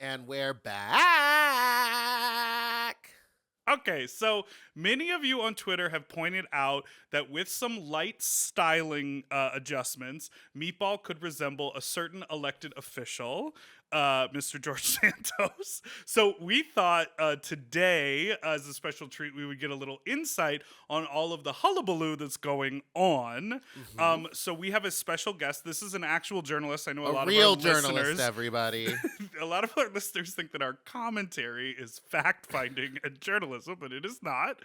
And we're back. Okay, so many of you on Twitter have pointed out that with some light styling adjustments, Meatball could resemble a certain elected official, Mr. George Santos. So we thought today, as a special treat, we would get a little insight on all of the hullabaloo that's going on. Mm-hmm. So we have a special guest. This is an actual journalist. I know a A lot of our real journalist, listeners everybody. a lot of our listeners think that our commentary is fact-finding and journalism, but it is not.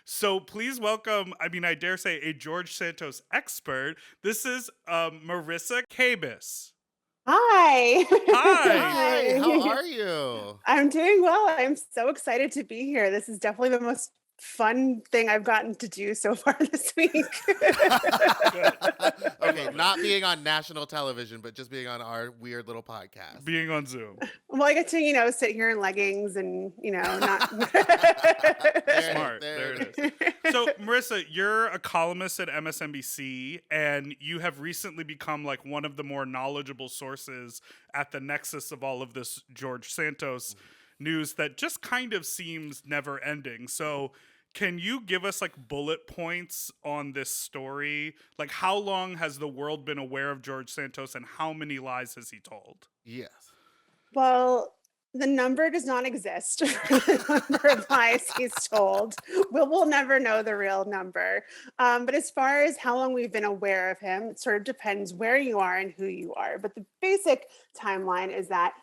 So please welcome, I dare say, a George Santos expert. This is Marisa Kabas. Hi. Hi. Hi, how are you? I'm doing well. I'm so excited to be here. This is definitely the most fun thing I've gotten to do so far this week. Okay, not being on national television, but just being on our weird little podcast. Being on Zoom. Well, I get to, sit here in leggings and, not. Smart. There it is. So, Marisa, you're a columnist at MSNBC, and you have recently become like one of the more knowledgeable sources at the nexus of all of this George Santos news that just kind of seems never ending. So, can you give us like bullet points on this story? Like, how long has the world been aware of George Santos, and how many lies has he told? Yes. Well, the number does not exist. The number of lies he's told. We'll never know the real number. But as far as how long we've been aware of him, it sort of depends where you are and who you are. But the basic timeline is that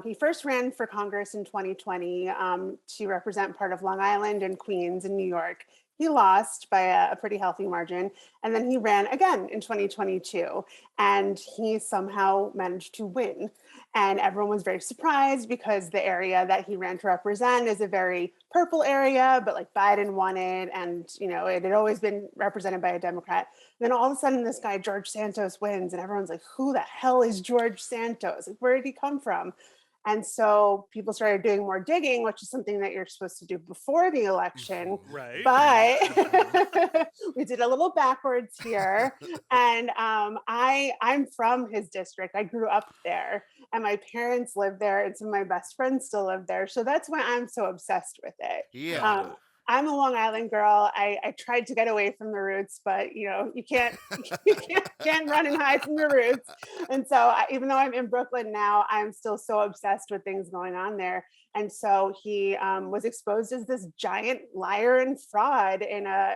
he first ran for Congress in 2020 to represent part of Long Island and Queens in New York. He lost by a pretty healthy margin. And then he ran again in 2022. And he somehow managed to win. And everyone was very surprised because the area that he ran to represent is a very purple area, but like Biden won it. And, it had always been represented by a Democrat. And then all of a sudden, this guy, George Santos, wins. And everyone's like, who the hell is George Santos? Like, where did he come from? And so people started doing more digging, which is something that you're supposed to do before the election. Right. But we did a little backwards here. And I'm from his district. I grew up there and my parents lived there and some of my best friends still live there. So that's why I'm so obsessed with it. Yeah. I'm a Long Island girl. I tried to get away from the roots, but you can't can't run and hide from the roots. And so even though I'm in Brooklyn now, I'm still so obsessed with things going on there. And so he was exposed as this giant liar and fraud in a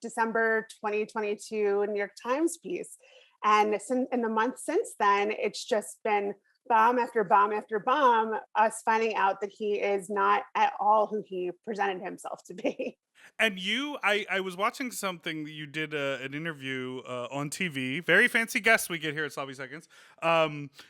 December 2022 New York Times piece. And in the months since then, it's just been bomb after bomb after bomb, us finding out that he is not at all who he presented himself to be. And I was watching something that you did an interview on TV, very fancy guest we get here at Sloppy Seconds,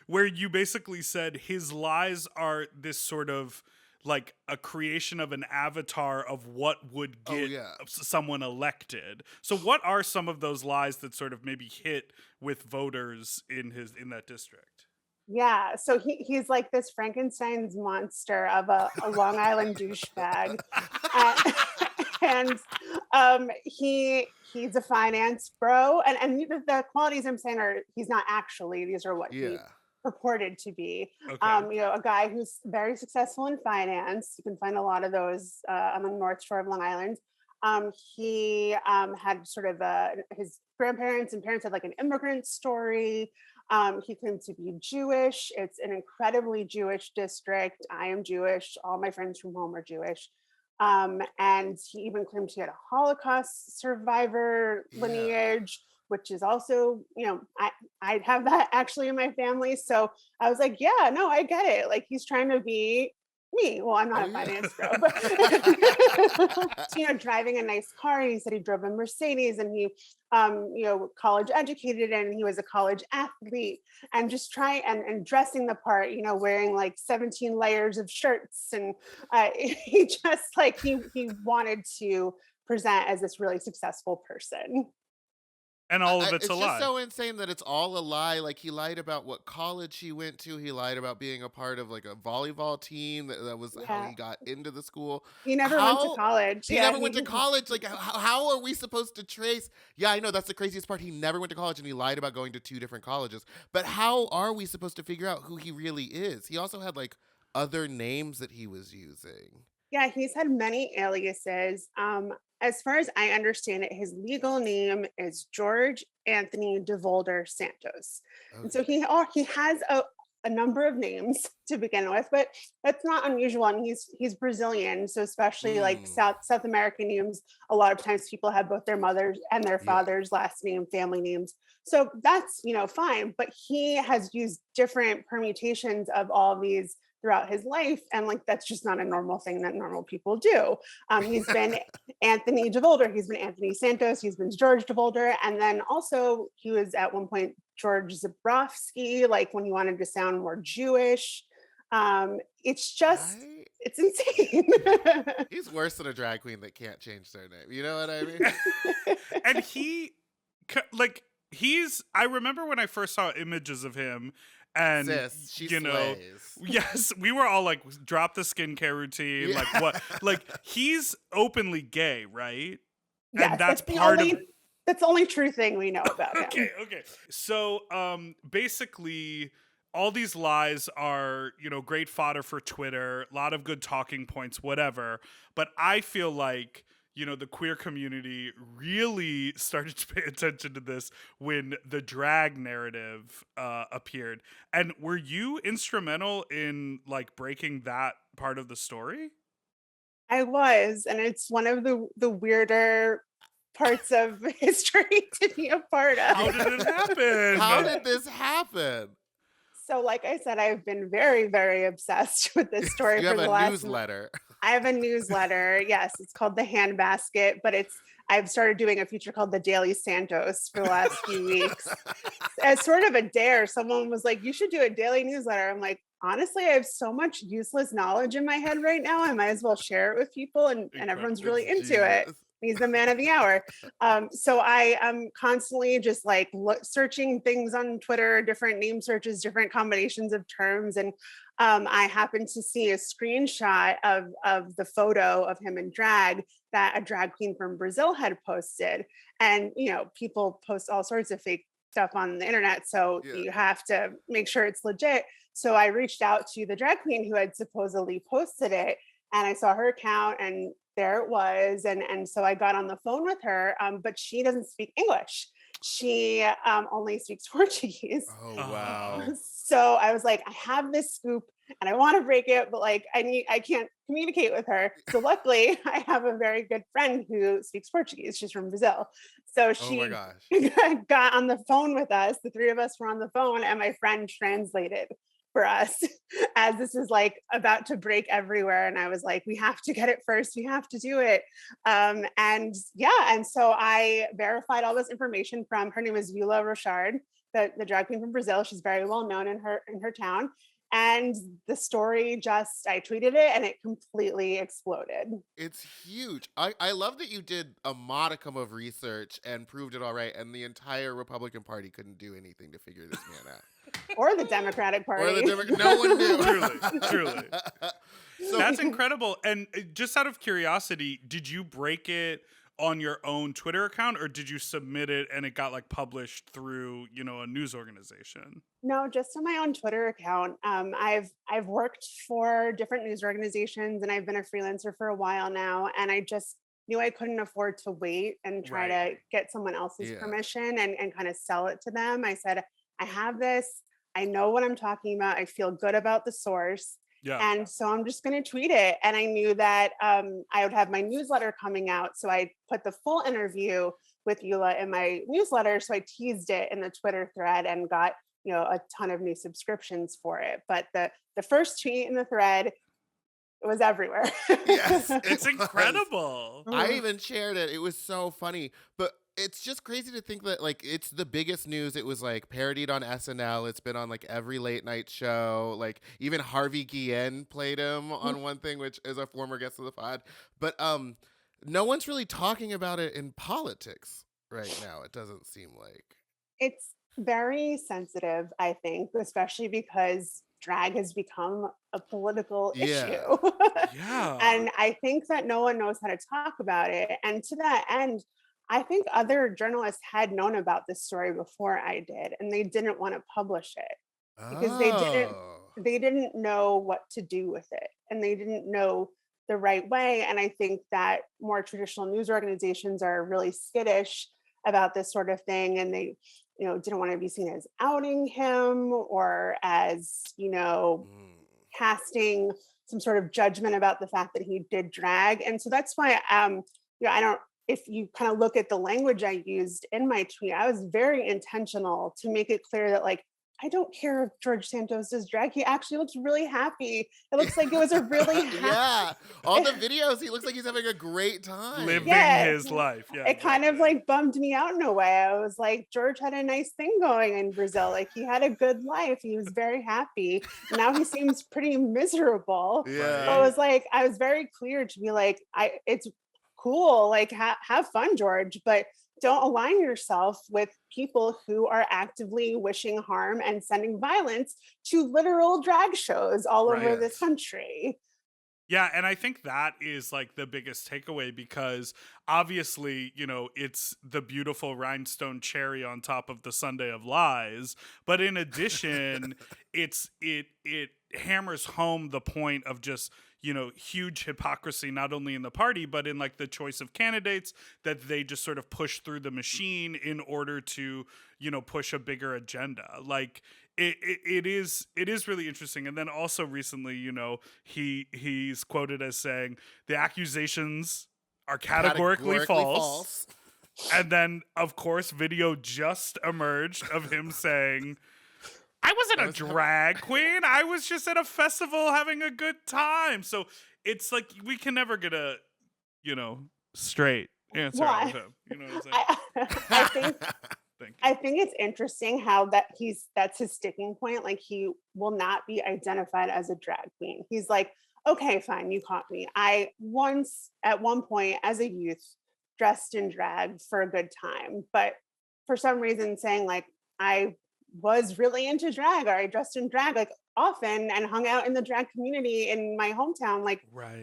where you basically said his lies are this sort of like a creation of an avatar of what would get someone elected. So what are some of those lies that sort of maybe hit with voters in that district? Yeah, so he's like this Frankenstein's monster of a Long Island douchebag. And he's a finance bro. And the qualities I'm saying are he's not actually, these are what he purported to be. Okay. A guy who's very successful in finance. You can find a lot of those on the North Shore of Long Island. He had sort of his grandparents and parents had like an immigrant story. He claimed to be Jewish. It's an incredibly Jewish district. I am Jewish. All my friends from home are Jewish. And he even claimed he had a Holocaust survivor lineage, which is also, I have that actually in my family. So I was like, yeah, no, I get it. Like he's trying to be me. Well, I'm not a finance bro, but driving a nice car. He said he drove a Mercedes and he, college educated and he was a college athlete and just trying and dressing the part, wearing like 17 layers of shirts. And he just like, he wanted to present as this really successful person. And all of it's a It's lie. just so insane that it's all a lie. Like, he lied about what college he went to. He lied about being a part of like a volleyball team. That was how he got into the school. He never went to college. He never went to college. Like, how are we supposed to trace? Yeah, I know that's the craziest part. He never went to college, and he lied about going to 2 different colleges. But how are we supposed to figure out who he really is? He also had like other names that he was using. Yeah, he's had many aliases. As far as I understand it, his legal name is George Anthony DeVolder Santos. And so Okay. he has a number of names to begin with, but that's not unusual. And he's Brazilian, so especially like Mm, South American names, a lot of times people have both their mother's and their yeah. father's last name, family names. So that's fine. But he has used different permutations of all these throughout his life, and like that's just not a normal thing that normal people do. He's been Anthony DeVolder, he's been Anthony Santos, he's been George DeVolder, and then also he was at one point George Zabrowski, like when he wanted to sound more Jewish. It's just Right? it's insane. He's worse than a drag queen that can't change their name. You know what I mean? And I remember when I first saw images of him, and Sis, she you know, slays. yes, we were all like, drop the skincare routine. Yeah. Like, what? Like, he's openly gay, right? Yes, And that's the part of that's the only true thing we know about him. Okay. So, basically, all these lies are, great fodder for Twitter, a lot of good talking points, whatever. But I feel like, the queer community really started to pay attention to this when the drag narrative appeared. And were you instrumental in like breaking that part of the story? I was, and it's one of the weirder parts of history to be a part How of. did it happen? How did this happen? So, like I said, I've been very, very obsessed with this story You for have the a last. newsletter. I have a newsletter. Yes, it's called The Handbasket, but I've started doing a feature called The Daily Santos for the last few weeks. As sort of a dare, someone was like, "You should do a daily newsletter." I'm like, honestly, I have so much useless knowledge in my head right now. I might as well share it with people, and everyone's really It's into it. genius. He's the man of the hour. So I am constantly just like searching things on Twitter, different name searches, different combinations of terms. And I happened to see a screenshot of the photo of him in drag that a drag queen from Brazil had posted. And, people post all sorts of fake stuff on the internet. So Yeah. you have to make sure it's legit. So I reached out to the drag queen who had supposedly posted it, and I saw her account, and there it was. And so I got on the phone with her, but she doesn't speak English. She only speaks Portuguese. Oh, wow. So I was like, I have this scoop and I want to break it, but like I can't communicate with her. So luckily I have a very good friend who speaks Portuguese. She's from Brazil. So Oh, she my gosh. got on the phone with us. The three of us were on the phone, and my friend translated for us as this is like about to break everywhere. And I was like, we have to get it first. We have to do it. And so I verified all this information from, her name is Eula Rochard, the drag queen from Brazil. She's very well known in her town. And the story I tweeted it and it completely exploded. It's huge. I love that you did a modicum of research and proved it all right, and the entire Republican Party couldn't do anything to figure this man out. Or the Democratic Party. Or the Democrat. No one knew. Truly. So, That's incredible. And just out of curiosity, did you break it on your own Twitter account, or did you submit it and it got like published through, a news organization? No, just on my own Twitter account. I've worked for different news organizations, and I've been a freelancer for a while now. And I just knew I couldn't afford to wait and try to get someone else's Yeah. permission and kind of sell it to them. I said, I have this. I know what I'm talking about. I feel good about the source. Yeah. And so I'm just going to tweet it. And I knew that I would have my newsletter coming out. So I put the full interview with Eula in my newsletter. So I teased it in the Twitter thread and got, a ton of new subscriptions for it. But the first tweet in the thread, it was everywhere. yes, It's incredible. I even shared it. It was so funny. But it's just crazy to think that like it's the biggest news. It was like parodied on SNL. It's been on like every late night show. Like even Harvey Guillen played him on one thing, which is a former guest of the pod. But no one's really talking about it in politics. right now. It doesn't seem like. It's very sensitive, I think, especially because drag has become a political Yeah. issue. Yeah. And I think that no one knows how to talk about it. And to that end, I think other journalists had known about this story before I did, and they didn't want to publish it because Oh. they didn't know what to do with it, and they didn't know the right way. And I think that more traditional news organizations are really skittish about this sort of thing, and they didn't want to be seen as outing him or as Mm. casting some sort of judgment about the fact that he did drag. And so that's why I don't if you kind of look at the language I used in my tweet, I was very intentional to make it clear that, like, I don't care if George Santos does drag. He actually looks really happy. It looks like it was a really happy. Yeah. All the videos, he looks like he's having a great time. Living his life. Yeah. It kind of like bummed me out in a way. I was like, George had a nice thing going in Brazil. Like, he had a good life. He was very happy. Now he seems pretty miserable. Yeah. So I was very clear to be like, it's cool. Like, have fun, George, but don't align yourself with people who are actively wishing harm and sending violence to literal drag shows all over this country. Yeah, and I think that is like the biggest takeaway, because obviously, it's the beautiful rhinestone cherry on top of the sundae of lies, but in addition, it hammers home the point of just, huge hypocrisy, not only in the party, but in like the choice of candidates, that they just sort of push through the machine in order to, push a bigger agenda. Like, it is really interesting. And then also recently, he's quoted as saying the accusations are categorically false. And then, of course, video just emerged of him saying, I wasn't a drag queen. I was just at a festival having a good time. So it's like we can never get a, straight answer out of him. You know what I'm saying? I think it's interesting how that's his sticking point. Like, he will not be identified as a drag queen. He's like, okay, fine, you caught me. I once, at one point as a youth, dressed in drag for a good time, but for some reason saying like I was really into drag or I dressed in drag like often and hung out in the drag community in my hometown, like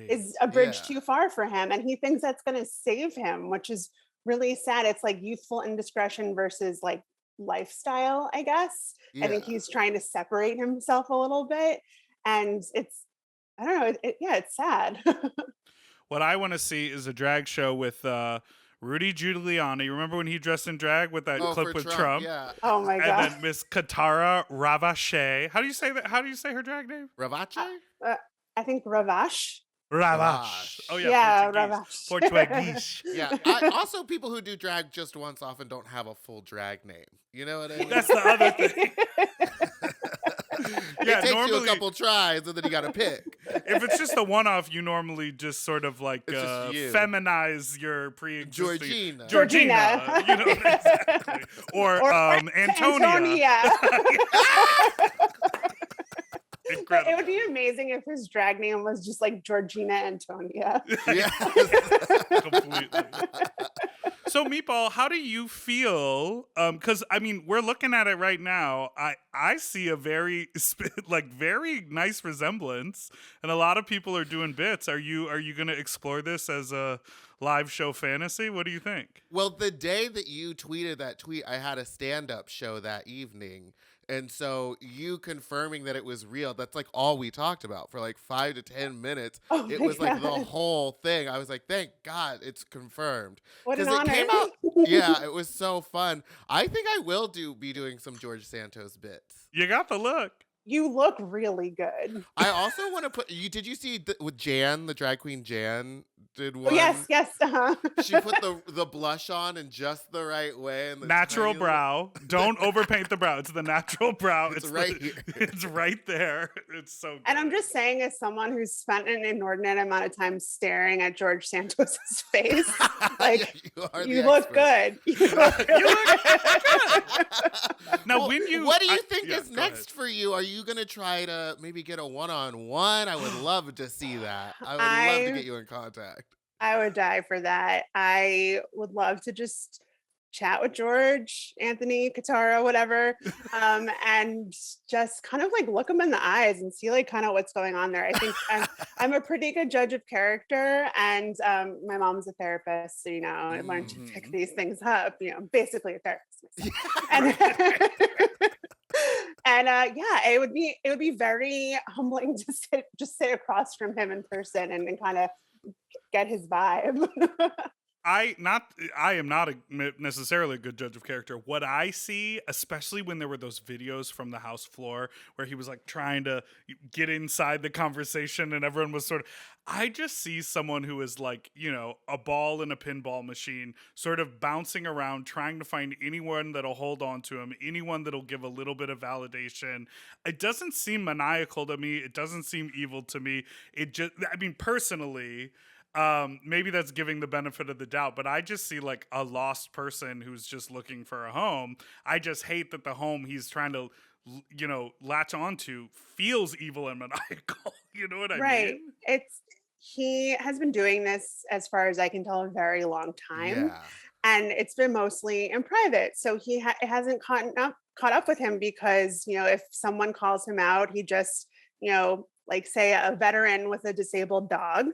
is a bridge too far for him. And he thinks that's going to save him, which is really sad. It's like youthful indiscretion versus like lifestyle, I guess. Yeah. I think he's trying to separate himself a little bit. And I don't know. It's sad. What I want to see is a drag show with Rudy Giuliani. Remember when he dressed in drag with that clip with Trump? Yeah. Oh my God. And then Miss Katara Ravache. How do you say that? How do you say her drag name? Ravache? I think Ravache. Ravache. Oh yeah, yeah, Ravache. Portuguese. Yeah. Also, people who do drag just once often don't have a full drag name. You know what I mean? That's the other thing. Yeah, it takes you a couple tries and then you gotta pick. If it's just a one-off, you normally just sort of like feminize your pre-existing Georgina. Exactly. Or Antonia. Incredible. It would be amazing if his drag name was just like Georgina Antonia. Yeah. Completely. So, Meatball, how do you feel? Because I mean, we're looking at it right now. I see a very nice resemblance, and a lot of people are doing bits. Are you going to explore this as a live show fantasy? What do you think? Well, the day that you tweeted that tweet, I had a stand-up show that evening. And so you confirming that it was real, that's like all we talked about for like 5 to 10 minutes. It was like the whole thing. I was like, thank God it's confirmed. What an honor. It came out, yeah, it was so fun. I think I will be doing some George Santos bits. You got the look. You look really good. I also want to did you see with Jan, the drag queen Jan did one? Oh, yes. Uh-huh. She put the blush on in just the right way. And natural brow. Don't overpaint the brow. It's the natural brow. It's right here. It's right there. It's so good. And I'm just saying, as someone who's spent an inordinate amount of time staring at George Santos's face, like, you look good. You look really good. Now, what do you think is next for you? Are you going to try to maybe get a one-on-one? I would love to see that. I would love to get you in contact. I would die for that. I would love to just chat with George, Anthony, Katara, whatever, and just kind of like look him in the eyes and see like kind of what's going on there. I think I'm a pretty good judge of character, and my mom's a therapist, so I learned to pick these things up. Basically a therapist myself. And yeah, it would be very humbling to sit across from him in person and kind of get his vibe. I am not necessarily a good judge of character. What I see, especially when there were those videos from the house floor where he was like trying to get inside the conversation and everyone was sort of, I just see someone who is like, a ball in a pinball machine, sort of bouncing around, trying to find anyone that'll hold on to him, anyone that'll give a little bit of validation. It doesn't seem maniacal to me. It doesn't seem evil to me. Personally, maybe that's giving the benefit of the doubt, but I just see like a lost person who's just looking for a home. I just hate that the home he's trying to, latch onto feels evil and maniacal. You know what I mean? Right. He has been doing this, as far as I can tell, a very long time. Yeah. And it's been mostly in private. So it hasn't caught up with him because, if someone calls him out, he just, like say a veteran with a disabled dog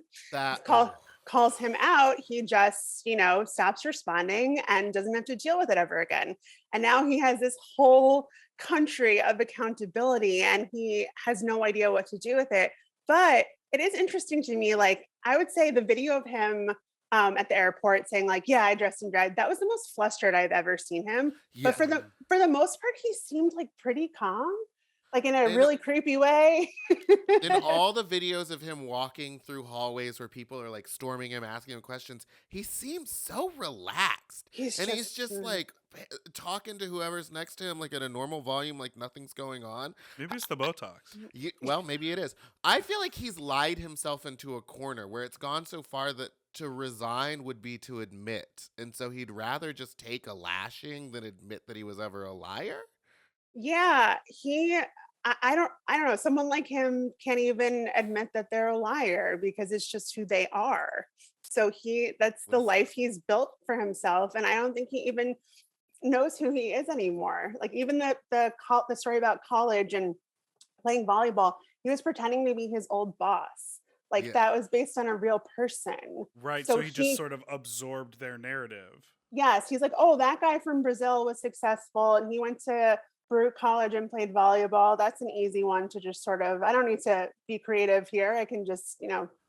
calls him out, he just, stops responding and doesn't have to deal with it ever again. And now he has this whole country of accountability and he has no idea what to do with it. But it is interesting to me, like I would say the video of him at the airport saying like, yeah, I dressed in drag, that was the most flustered I've ever seen him. Yeah. But for the most part, he seemed like pretty calm. Like in a really creepy way. In all the videos of him walking through hallways where people are like storming him, asking him questions, he seems so relaxed. He's just like talking to whoever's next to him like at a normal volume, like nothing's going on. Maybe it's the Botox. Well, maybe it is. I feel like he's lied himself into a corner where it's gone so far that to resign would be to admit. And so he'd rather just take a lashing than admit that he was ever a liar. Yeah, I don't know. Someone like him can't even admit that they're a liar because it's just who they are. So that's the life he's built for himself. And I don't think he even knows who he is anymore. Like even the story about college and playing volleyball, he was pretending to be his old boss. Like that was based on a real person. Right. So he just sort of absorbed their narrative. Yes. He's like, oh, that guy from Brazil was successful and he went to Brute College and played volleyball. That's an easy one to just sort of, I don't need to be creative here. I can just,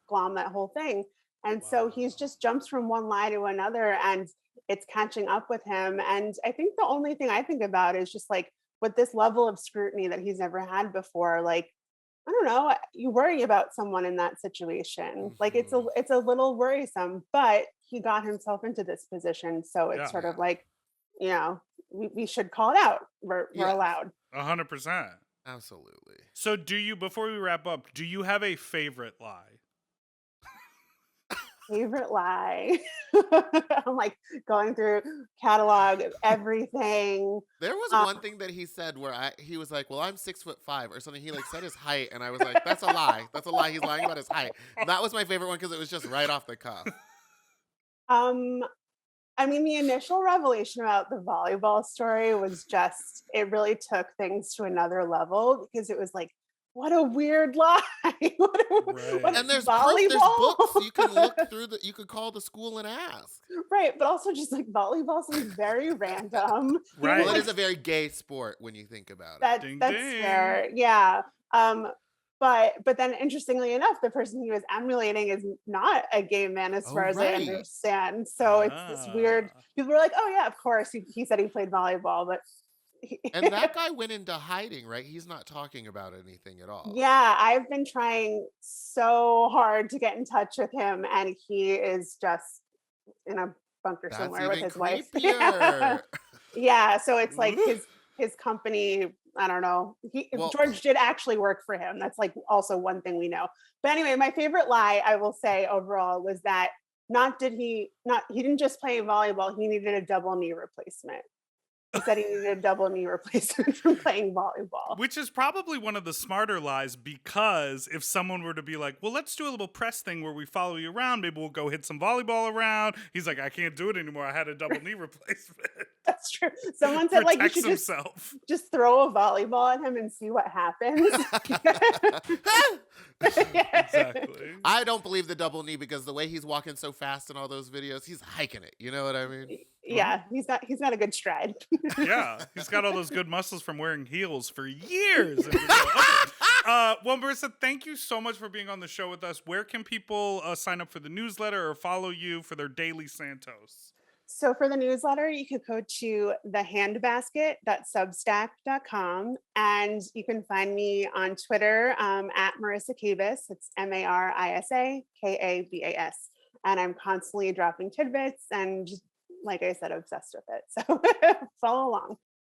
glom that whole thing. And so he's just jumps from one lie to another and it's catching up with him. And I think the only thing I think about is just like with this level of scrutiny that he's never had before, like, I don't know, you worry about someone in that situation. Mm-hmm. Like it's a little worrisome, but he got himself into this position. So it's sort of like, we should call it out. We're allowed. 100%. Absolutely. So before we wrap up, do you have a favorite lie? Favorite lie? I'm like going through catalog of everything. There was one thing that he said where he was like, well, I'm 6'5" or something. He like said his height and I was like, that's a lie. That's a lie. He's lying about his height. That was my favorite one because it was just right off the cuff. I mean, the initial revelation about the volleyball story was just, it really took things to another level because it was like, what a weird lie. And there's volleyball? There's books you can look through you could call the school and ask. Right, but also just like volleyball seems very random. Right. Well, it is a very gay sport when you think about it. Ding, that's ding. fair. Yeah. But then interestingly enough, the person he was emulating is not a gay man as far as I understand. So it's this weird, people were like, oh yeah, of course. He said he played volleyball, but. And that guy went into hiding, right? He's not talking about anything at all. Yeah, I've been trying so hard to get in touch with him and he is just in a bunker somewhere with his wife. Yeah, so it's like his company, I don't know. George did actually work for him. That's like also one thing we know. But anyway, my favorite lie I will say overall was that he didn't just play volleyball, he needed a double knee replacement. He said he needed a double knee replacement from playing volleyball. Which is probably one of the smarter lies, because if someone were to be like, well, let's do a little press thing where we follow you around, maybe we'll go hit some volleyball around. He's like, I can't do it anymore. I had a double knee replacement. That's true. Someone said like you should just throw a volleyball at him and see what happens. Exactly. I don't believe the double knee because the way he's walking so fast in all those videos, he's hiking it. You know what I mean? Yeah, he's got a good stride. Yeah, he's got all those good muscles from wearing heels for years. Well, Marisa, thank you so much for being on the show with us. Where can people sign up for the newsletter or follow you for their daily Santos? So for the newsletter, you could go to thehandbasket.substack.com, and you can find me on Twitter at Marisa Kabas. It's Marisa Kabas. And I'm constantly dropping tidbits and, like I said, obsessed with it. So follow along.